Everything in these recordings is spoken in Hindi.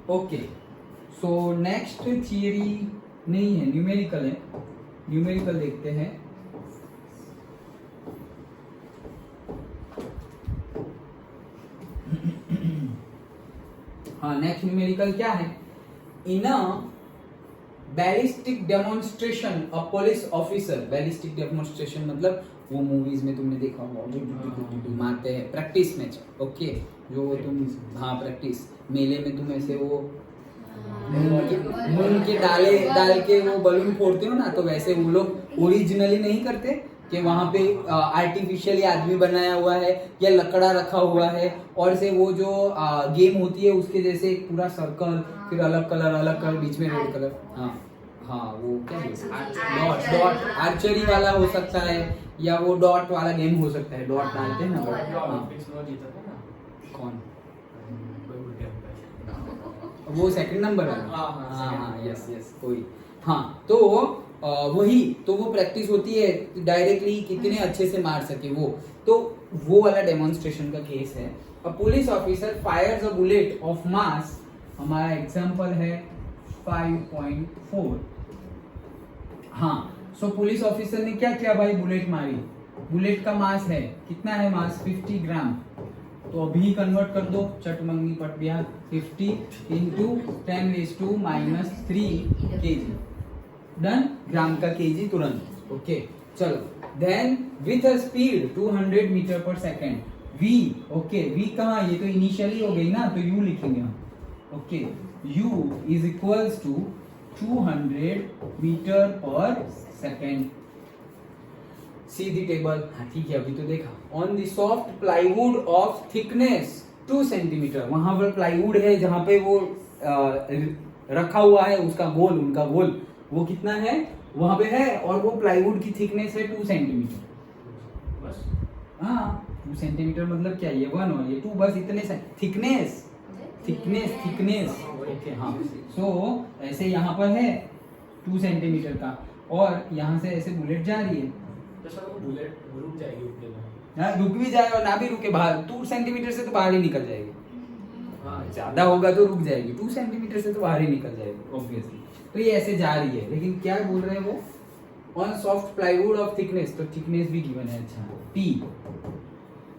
ओके, सो नेक्स्ट थियरी नहीं है, न्यूमेरिकल है। न्यूमेरिकल देखते हैं। हाँ, नेक्स्ट न्यूमेरिकल क्या है? In a ballistic demonstration a police officer, ballistic demonstration मतलब वो मूवीज में तुमने देखा होगा मारते हैं, प्रैक्टिस मैच। ओके, जो तुम, हाँ प्रैक्टिस मेले में तुम ऐसे वो मूंग के डाल के वो बलून फोड़ते हो ना, तो वैसे वो लोग ओरिजिनली नहीं करते कि वहां पे आर्टिफिशियली आदमी बनाया हुआ है या लकड़ा रखा हुआ है, और से वो जो गेम होती है उसके जैसे एक पूरा सर्कल, फिर अलग कलर बीच में रेड कलर। हाँ हाँ, वो क्या डॉट आर्चरी वाला हो सकता है, या वो डॉट वाला गेम हो सकता है, डॉट डालते हैं ना। कौन? वो सेकंड नंबर है। हाँ, यस कोई। हाँ, तो वही तो वो प्रैक्टिस होती है डायरेक्टली कितने अच्छे से मार सके वो, तो वो वाला डेमोन्स्ट्रेशन का केस है। अ police officer Fyers a bullet of mass, हमारा एग्जांपल है 5.4। हाँ, सो पुलिस ऑफिसर ने क्या किया भाई? बुलेट मारी। बुलेट का मास है कितना है? मास 50 ग्राम। तो अभी कन्वर्ट कर दो, चटमंगनी पट गया, 50 इंटू 10⁻³ kg। डन, ग्राम का केजी तुरंत। ओके, चलो then with a speed 200 metre per second, v. Okay, v कहाँ? ये तो इनिशियली हो गई ना, तो यू लिखेंगे हम। Okay, u is equals to 200 metre per second. See the table. हाँ ठीक है, अभी तो देखा। On the soft plywood of thickness 2 centimetre, वहां पर प्लाईवुड है जहां पे वो रखा हुआ है, उसका गोल, उनका गोल वो कितना है वहां पे है, और वो प्लाईवुड की थिकनेस है 2 सेंटीमीटर बस। हाँ, 2 सेंटीमीटर मतलब क्या? ये 1 और ये 2, बस इतने से थिकनेस। ओके, हाँ, सो ऐसे यहाँ पर है 2 सेंटीमीटर का, और यहाँ से ऐसे बुलेट जा रही है, बुलेट रुक जाएगी उतने में। हाँ, रुक भी जाए और ना भी रुके, बाहर 2 सेंटीमीटर से तो बाहर ही निकल जाएगी। हाँ, ज्यादा होगा तो रुक जाएगी, 2 सेंटीमीटर से तो बाहर ही निकल जाएगी ऑब्वियसली। तो ये ऐसे जा रही है, लेकिन क्या बोल रहे हैं वो? On soft plywood of thickness, तो थिकनेस भी गिवन है। अच्छा, टी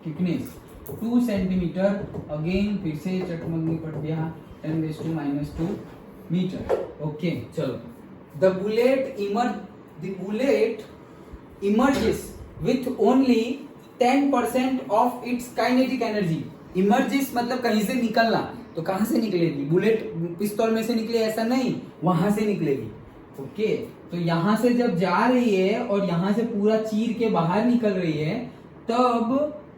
थिकनेस 2 सेंटीमीटर, अगेन फिर से चटमंगनी पट गया, 10⁻² मीटर। ओके, चलो। The bullet emerges with only 10% of its kinetic energy। emerges मतलब कहीं से निकलना, तो कहां से निकलेगी? बुलेट पिस्तौल में से निकले ऐसा नहीं, वहां से निकलेगी। ओके, तो यहां से जब जा रही है और यहां से पूरा चीर के बाहर निकल रही है, तब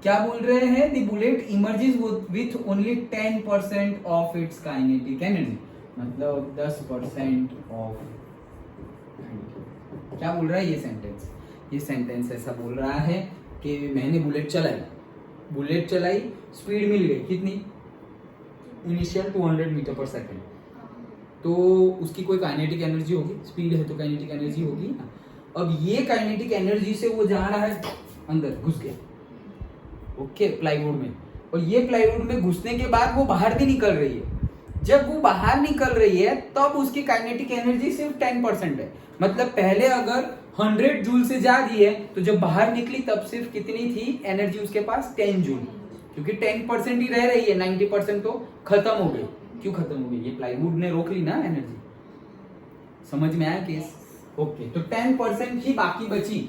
क्या बोल रहे हैं? The bullet emerges with only 10% of its kinetic energy, मतलब 10% ऑफ। क्या बोल रहा है ये सेंटेंस? ये सेंटेंस ऐसा बोल रहा है कि मैंने बुलेट चलाई, स्पीड मिल गई कितनी? इनिशियल 200 मीटर पर सेकेंड, तो उसकी कोई काइनेटिक एनर्जी होगी, स्पीड है तो काइनेटिक एनर्जी होगी ना। अब ये काइनेटिक एनर्जी से वो जा रहा है अंदर, घुस के, ओके, प्लाईवुड में, और ये प्लाईवुड में घुसने के बाद वो बाहर भी निकल रही है। जब वो बाहर निकल रही है तब उसकी काइनेटिक एनर्जी सिर्फ 10% है, मतलब पहले अगर 100 जूल से जा रही है, तो जब बाहर निकली तब सिर्फ कितनी थी एनर्जी उसके पास? 10 जूल, क्योंकि 10% ही रह रही है, 90% तो खत्म हो गई। क्यों खत्म हो गई? ये प्लाईवुड ने रोक ली ना एनर्जी। समझ में आया केस? ओके, तो 10% ही बाकी बची।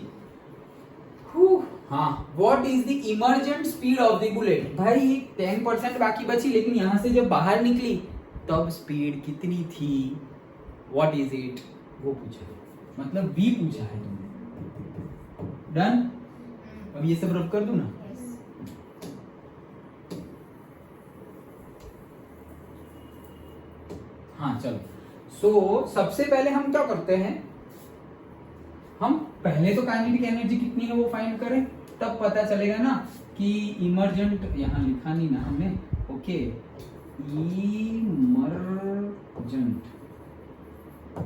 हाँ, what is the emergent speed of the bullet? भाई 10% बाकी बची, लेकिन यहां से जब बाहर निकली तब स्पीड कितनी थी? What is it? वो पूछा, मतलब V पूछा है तुमने। डन? अब ये सब रब कर दूं ना? हाँ चलो, सो सबसे पहले हम क्या करते हैं? हम पहले तो काइनेटिक एनर्जी कितनी है वो फाइंड करें, तब पता चलेगा ना कि इमर्जेंट, यहाँ लिखा नहीं ना हमने। ओके,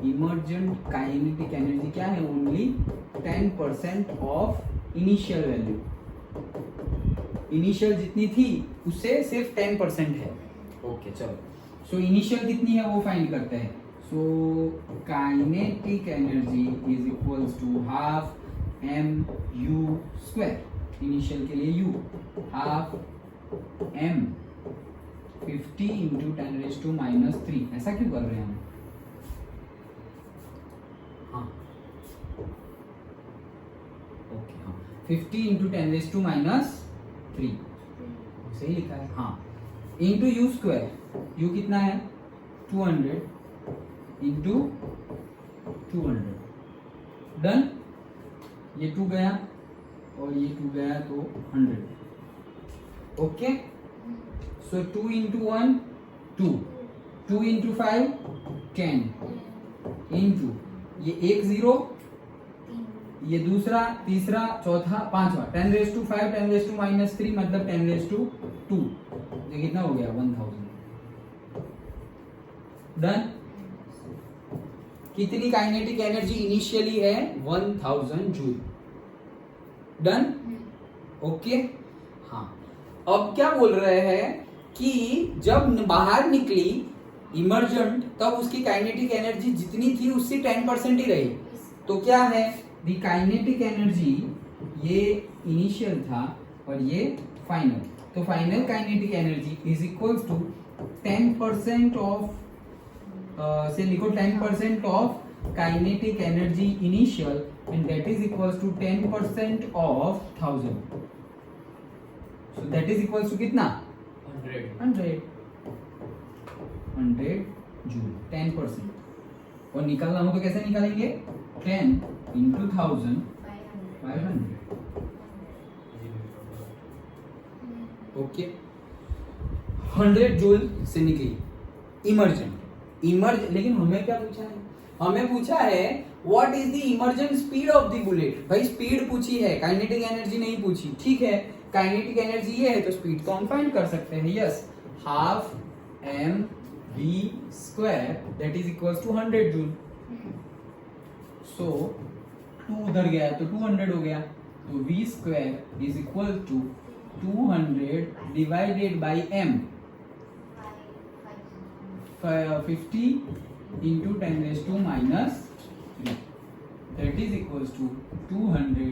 इमर्जेंट काइनेटिक एनर्जी क्या है? Only 10% of initial value. Initial जितनी थी उससे सिर्फ 10% है। ओके, चलो, सो इनिशियल कितनी है वो फाइंड करते हैं. So kinetic energy is equals to half mu square. Initial के लिए u हाफ m 50 इंटू 10⁻⁻3. ऐसा क्यों कर रहे हैं हम? हाँ ओके, हाँ 50 इंटू 10⁻⁻3 सही लिखा है. हाँ इंटू यू स्क्वायर. यू कितना है? 200 इंटू 200. डन. ये 2 गया और ये 2 गया तो 100. ओके. सो 2 इंटू 1 2, 2 इंटू 5 10 इंटू ये 1 0, ये दूसरा, तीसरा, चौथा, पांचवा 10⁻5 10⁻⁻3 मतलब 10⁻2. ये कितना हो गया? 1000. डन. कितनी काइनेटिक एनर्जी इनिशियली है? 1000 जूल. डन. ओके. हाँ अब क्या बोल रहे हैं कि जब बाहर निकली इमर्जेंट तब उसकी काइनेटिक एनर्जी जितनी थी उससे 10% ही रही. तो क्या है? दी काइनेटिक एनर्जी, ये इनिशियल था और ये फाइनल. तो final kinetic energy is equals to 10% of से लिखो 10% of kinetic energy initial and that is equals to 10% of 1000. So that is equals to कितना? 100 जूल. 10%. और निकालना हो तो कैसे निकालेंगे? 10 इंटू 1000 500. ओके. 100 जूल से निकली इमर्जेंट. लेकिन हमें क्या पूछा है? हमें पूछा है what is the emergent speed of the bullet. भाई स्पीड पूछी है, काइनेटिक एनर्जी नहीं पूछी. ठीक है, काइनेटिक एनर्जी ये है तो स्पीड तो हम फाइंड कर सकते हैं. Yes, half mv square that is equals to 100 joule. So 2 उधर गया तो 200 हो गया. तो v square is equal to 200 divided by m 50 into 10⁻⁻3 that is equals to 200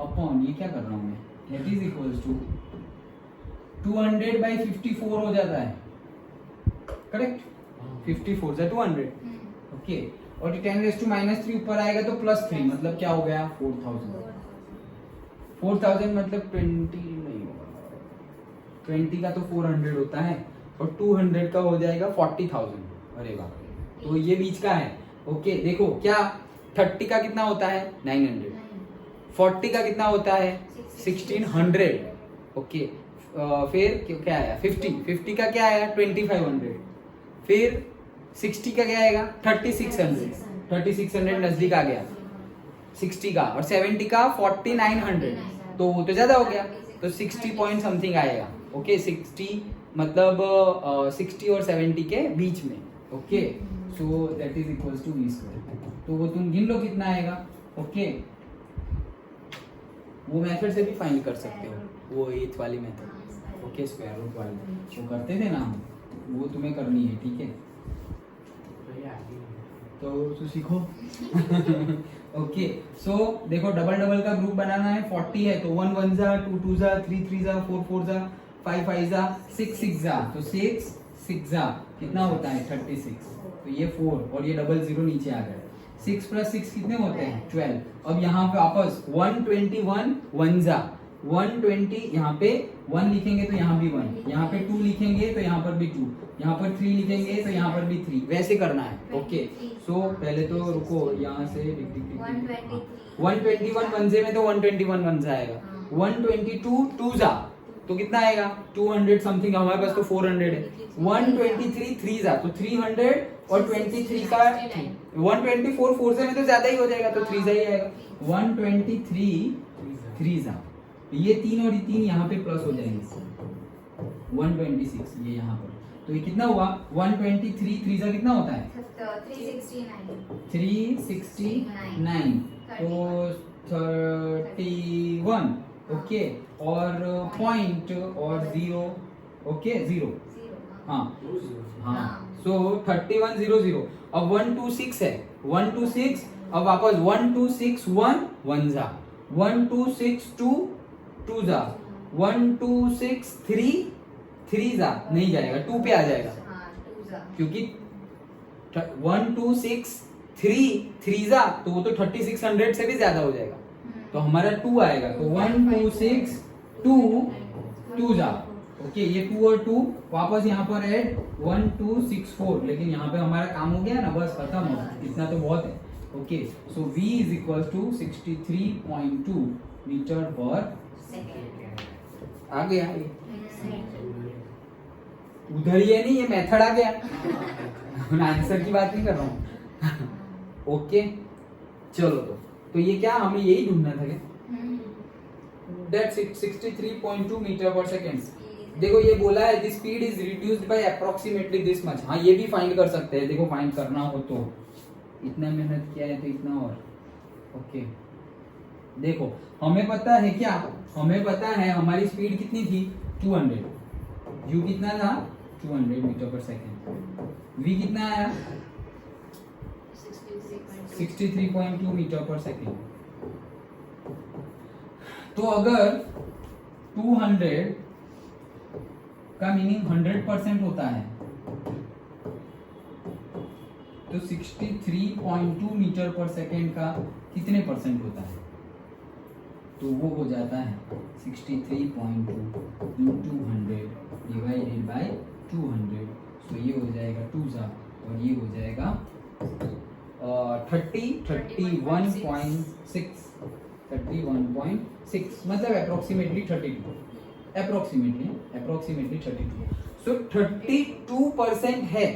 upon, ये क्या कर रहा हूं मैं, that is equals to 200 by 54 हो जाता है. करेक्ट. 54 से 200. ओके. और 10⁻⁻3 ऊपर आएगा तो +3 मतलब क्या हो गया? 4000. 4000 मतलब 20 नहीं होगा. 20 का तो 400 होता है और 200 का हो जाएगा 40,000. अरे बाप रे. तो ये बीच का है. ओके. देखो क्या 30 का कितना होता है? 900. 40 का कितना होता है? 1600. ओके. फिर क्या आया? 50 का क्या आया? 2500. फिर 60 का क्या आएगा? 3600 नजदीक आ गया 60 का. और 70 का 4900. तो वो तो ज्यादा हो गया. तो 60 पॉइंट समथिंग आएगा. ओके. 60 मतलब 60 और 70 के बीच में. Okay. So that is equals to v square. तो वो तुम गिन लो कितना आएगा. ओके. वो मेथड से भी फाइंड कर सकते हो, वो 8th वाली मेथड. ओके. स्क्वायर रूट वाली वो करते थे ना हम, वो तुम्हें करनी है. ठीक है, तो सीखो. ओके. सो देखो डबल का ग्रुप बनाना है. 40 है तो 1 1 जा, 2 2 जा, 3 3 जा, 4 4 जा, 5 5 जा, 6 6 जा. तो 6 6 जा कितना होता है? 36. तो ये 4 और ये 00 नीचे आ गए. 6 + 6 कितने होते हैं? 12. अब यहाँ पे वापस 121 1 जा, 120 यहाँ पे 1 लिखेंगे तो यहाँ भी 1, यहाँ पे 2 लिखेंगे तो यहाँ पर भी 2, यहाँ पर 3 लिखेंगे तो यहाँ पर भी 3. वैसे करना है. ओके. सो पहले तो रुको, यहाँ से 121 1 में तो 121 1 आएगा. 122 2 जा तो कितना आएगा? 200 समथिंग. हमारे पास तो 400 है. 123 3 जा तो 300 और 23 का 124 4 से में तो ज्यादा ही हो जाएगा तो 3 जा ही आएगा. 123 3 जा. ये 3 और ये 3 यहाँ पे प्लस हो जाएंगे. 126 ये यहाँ पर. तो ये कितना हुआ? 123 3 जा कितना होता है? 369. तो 31. ओके. और पॉइंट और 0. ओके. 0. हाँ 200 हाँ, सो 3100। अब 126 है, 126, अब वापस 1261 1 जा, 1262 2 जा, 1263 3 जा, नहीं जाएगा, 2 पे आ जाएगा क्योंकि 1263 जा तो वो तो 3600 से भी ज्यादा हो जाएगा, तो हमारा 2 आएगा, तो 1262 2 जा, ओके, ये 2 और 2 वापस यहाँ पर ऐड 1264, लेकिन यहाँ पे हमारा काम हो गया ना, बस खत्म हो गया, इतना तो बहुत है, okay. So V is equal to 63.2 metre per आ गया, उधर ही है नहीं, ये मेथड आ गया, आंसर की बात नहीं कर रहा हूँ। ओके चलो, तो ये क्या हमें यही ढूंढना था क्या, दैट्स 63.2 मीटर पर सेकेंड। देखो ये बोला है the speed is reduced by approximately this much, हाँ ये भी फाइंड कर सकते हैं, देखो फाइंड करना हो तो इतना मेहनत किया है तो इतना और, ओके। देखो हमें पता है क्या, हमें पता है हमारी स्पीड कितनी थी 200, u कितना था 200 मीटर पर सेकेंड, v कितना आया 63.2 मीटर पर सेकेंड। तो अगर 200 का मीनिंग 100% होता है तो 63.2 मीटर पर सेकेंड का कितने परसेंट होता है, तो वो हो जाता है 63.2 into 100 डिवाइडेड बाय 200, तो ये हो जाएगा 2 जा, और ये हो जाएगा 31.6, मतलब अप्रोक्सीमेटली 32, अप्रोक्सीमेटली 32। सो 32% है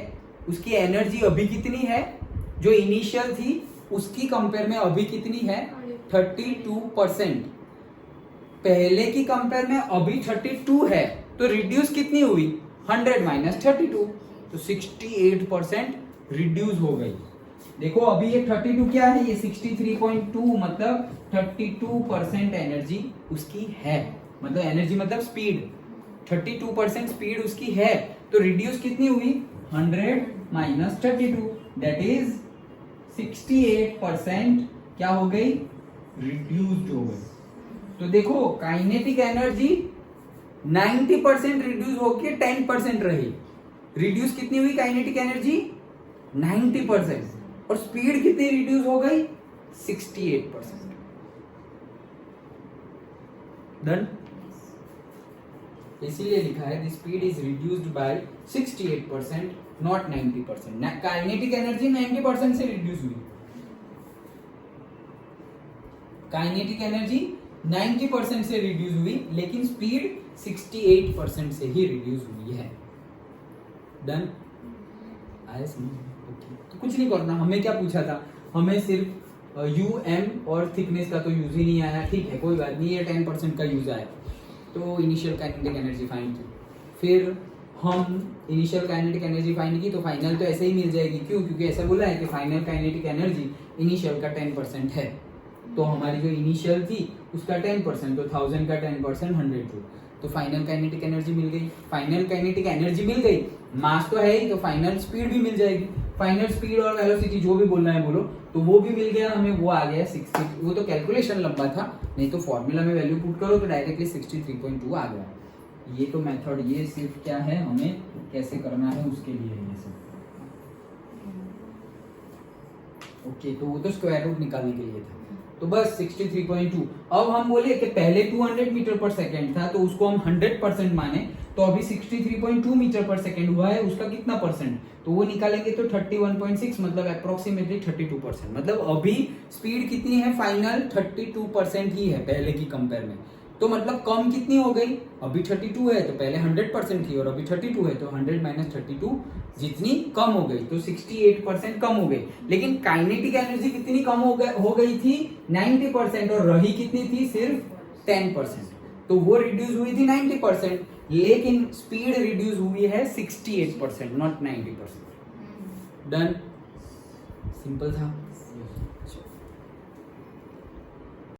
उसकी एनर्जी, अभी कितनी है, जो इनिशियल थी उसकी कंपेयर में अभी कितनी है 32%, पहले की कंपेयर में अभी 32 है, तो रिड्यूस कितनी हुई 100 माइनस 32, तो 68% रिड्यूस हो गई। देखो अभी ये 32 क्या है, ये 63.2 मतलब 32% एनर्जी उसकी है, मतलब एनर्जी मतलब स्पीड, 32% स्पीड उसकी है, तो रिड्यूस कितनी हुई 100 माइनस 32, दैट इज 68% क्या हो गई, रिड्यूस्ड हो गई। तो देखो काइनेटिक एनर्जी 90% रिड्यूस होके 10% रही, रिड्यूस कितनी हुई काइनेटिक एनर्जी 90%, और स्पीड कितनी रिड्यूस हो गई 68%। डन, इसीलिए लिखा है the speed is reduced by 68% not 90%। Kinetic energy 90% से रिड्यूस हुई, काइनेटिक एनर्जी 90% से रिड्यूस हुई, लेकिन स्पीड 68% से ही रिड्यूस हुई है। डन, आया समझ? तो कुछ नहीं करना, हमें क्या पूछा था, हमें सिर्फ एम और थिकनेस का तो यूज ही नहीं आया, ठीक है कोई बात नहीं, ये 10% का यूज आया, तो इनिशियल काइनेटिक एनर्जी फाइंड की, फिर हम इनिशियल काइनेटिक एनर्जी फाइंड की, तो फाइनल तो ऐसे ही मिल जाएगी, क्यों, क्योंकि ऐसा बोला है कि फाइनल काइनेटिक एनर्जी इनिशियल का 10% है, तो हमारी जो इनिशियल थी उसका 10%, तो 1000 का 10% 100 तो फाइनल काइनेटिक एनर्जी मिल गई। फाइनल काइनेटिक एनर्जी मिल गई, मास तो है ही, तो फाइनल स्पीड भी मिल जाएगी, फाइनल स्पीड और वेलोसिटी जो भी बोलना है बोलो, तो वो भी मिल गया हमें, वो आ गया 60, वो तो कैलकुलेशन लंबा था, नहीं तो फॉर्मूला में वैल्यू पुट करो तो डायरेक्टली 63.2 आ गया। ये तो मेथड, ये सिर्फ क्या है, हमें कैसे करना है उसके लिए ये सब, ओके, तो वो तो स्क्वायर रूट निकालने के लिए था, तो बस 63.2। अब हम बोले कि पहले 200 मीटर पर सेकेंड था, तो उसको हम 100% माने, तो अभी 63.2 मीटर पर सेकेंड हुआ है, उसका कितना परसेंट, तो वो निकालेंगे तो 31.6 मतलब अप्रोक्सीमेटली 32%, मतलब अभी स्पीड कितनी है फाइनल 32% ही है पहले की कंपेयर में, तो मतलब कम कितनी हो गई, अभी 32 है तो पहले 100% थी, और अभी 32 है तो 100 माइनस 32 जितनी कम हो गई, तो 68% कम हो गई। लेकिन काइनेटिक एनर्जी कितनी कम हो गई थी 90%, और रही कितनी थी सिर्फ 10%, तो वो रिड्यूस हुई थी 90%, लेकिन स्पीड रिड्यूस हुई है 68% नॉट 90%। डन, सिंपल था।